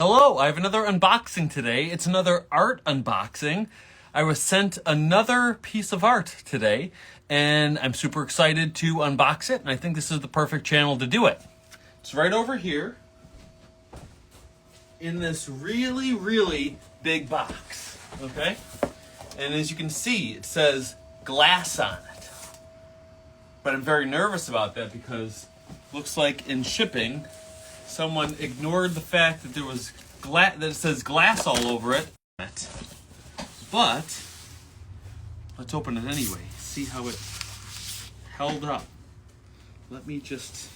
Hello, I have another unboxing today. It's another art unboxing. I was sent another piece of art today, and I'm super excited to unbox it, and I think this is the perfect channel to do it. It's right over here in this really, really big box, okay? And as you can see, it says glass on it. But I'm very nervous about that because it looks like in shipping, someone ignored the fact that there was that it says glass all over it. But let's open it anyway. See how it held up. Let me just.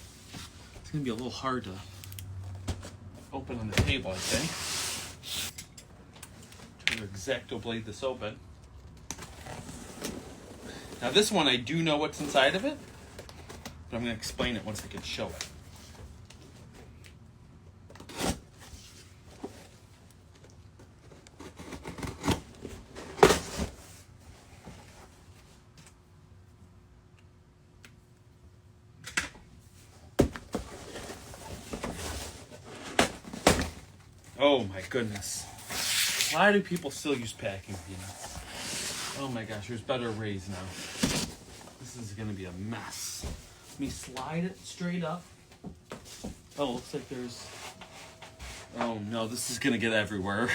It's gonna be a little hard to open on the table, I think. Try to X-Acto blade this open. Now this one, I do know what's inside of it, but I'm gonna explain it once I can show it. Oh my goodness. Why do people still use packing peanuts? Oh my gosh, there's better ways now. This is gonna be a mess. Let me slide it straight up. Oh, looks like there's... Oh no, this is gonna get everywhere.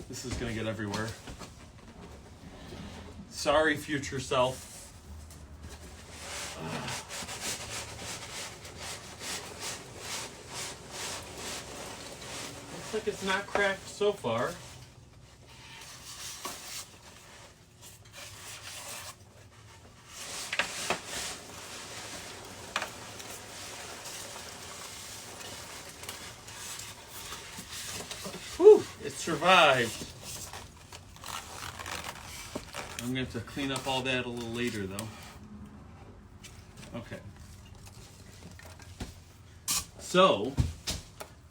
This is gonna get everywhere. Sorry, future self. Looks like it's not cracked so far. Whew, it survived. I'm gonna have to clean up all that a little later though. Okay. So,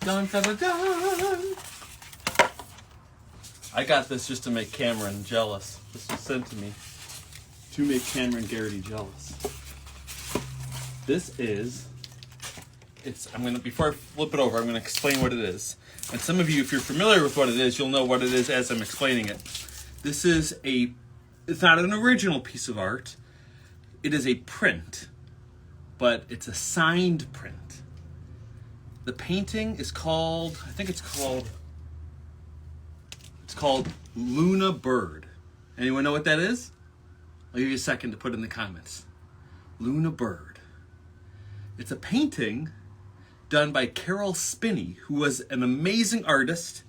dun dun dun dun! I got this just to make Cameron jealous. This was sent to me to make Cameron Garrity jealous. This is, before I flip it over, I'm gonna explain what it is. And some of you, if you're familiar with what it is, you'll know what it is as I'm explaining it. This is it's not an original piece of art. It is a print, but it's a signed print. The painting is called, it's called Luna Bird. Anyone know what that is? I'll give you a second to put in the comments. Luna Bird. It's a painting done by Caroll Spinney, who was an amazing artist,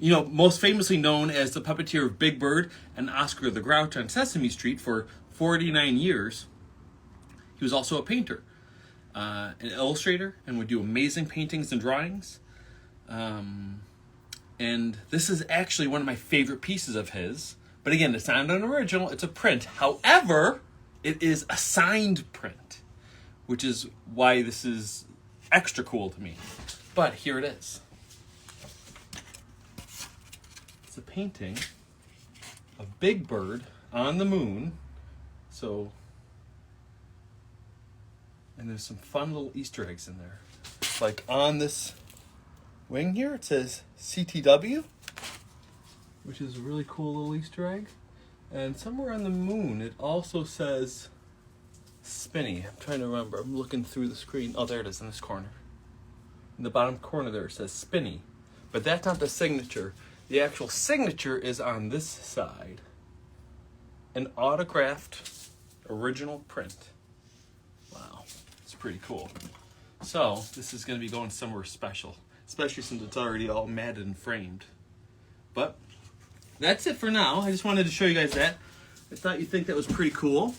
most famously known as the puppeteer of Big Bird and Oscar the Grouch on Sesame Street for 49 years. He was also a painter, an illustrator, and would do amazing paintings and drawings. And this is actually one of my favorite pieces of his. But again, it's not an original, it's a print. However, it is a signed print, which is why this is extra cool to me. But here it is. It's a painting of Big Bird on the moon. And there's some fun little Easter eggs in there. Like on this wing here, it says CTW, which is a really cool little Easter egg. And somewhere on the moon, it also says Spinney. I'm trying to remember. I'm looking through the screen. Oh, there it is in this corner. In the bottom corner there, it says Spinney. But that's not the signature. The actual signature is on this side. An autographed original print. Wow, it's pretty cool. So this is going to be going somewhere special, especially since it's already all matted and framed. But that's it for now. I just wanted to show you guys that. I thought you'd think that was pretty cool.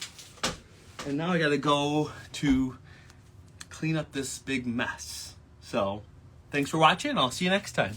And now I got to go to clean up this big mess. So thanks for watching. I'll see you next time.